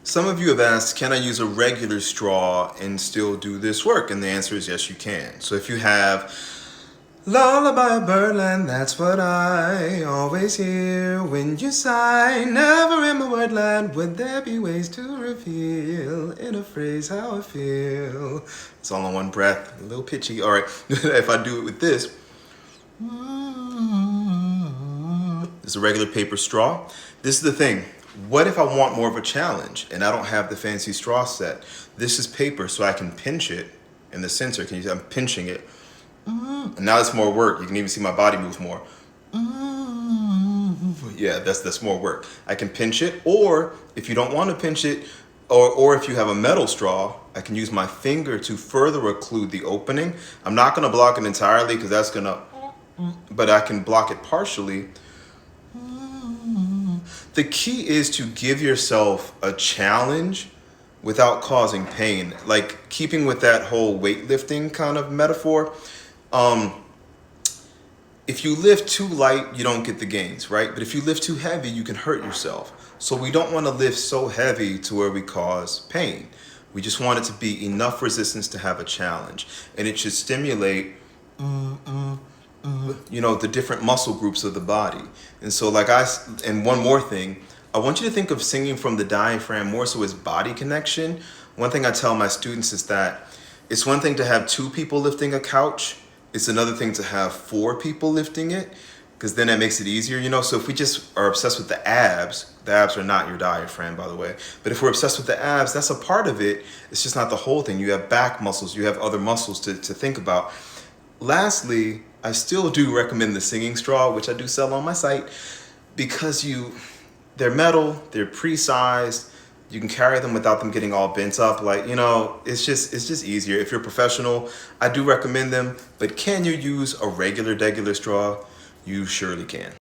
Some of you have asked, can I use a regular straw and still do this work? And the answer is yes, you can. So if you have lullaby birdland, that's what I always hear when you sigh. Never in my wordland would there be ways to reveal in a phrase how I feel. It's all in one breath, a little pitchy. All right, if I do it with this. It's a regular paper straw. This is the thing. What if I want more of a challenge and I don't have the fancy straw set? This is paper, so I can pinch it in the center. Can you see I'm pinching it? And now it's more work. You can even see my body move more. Yeah, that's more work. I can pinch it, or if you don't want to pinch it, or if you have a metal straw, I can use my finger to further occlude the opening. I'm not gonna block it entirely because that's gonna, but I can block it partially. The key is to give yourself a challenge without causing pain. Like keeping with that whole weightlifting kind of metaphor. If you lift too light, you don't get the gains, right? But if you lift too heavy, you can hurt yourself. So we don't want to lift so heavy to where we cause pain. We just want it to be enough resistance to have a challenge. And it should stimulate the different muscle groups of the body. And so and one more thing, I want you to think of singing from the diaphragm more so as body connection. One thing I tell my students is that it's one thing to have 2 people lifting a couch. It's another thing to have 4 people lifting it, because then that makes it easier, So if we just are obsessed with the abs are not your diaphragm, by the way. But if we're obsessed with the abs, that's a part of it. It's just not the whole thing. You have back muscles, you have other muscles to think about. Lastly, I still do recommend the singing straw, which I do sell on my site, because they're metal, they're pre-sized, you can carry them without them getting all bent up. It's just easier. If you're a professional, I do recommend them, but can you use a regular straw? You surely can.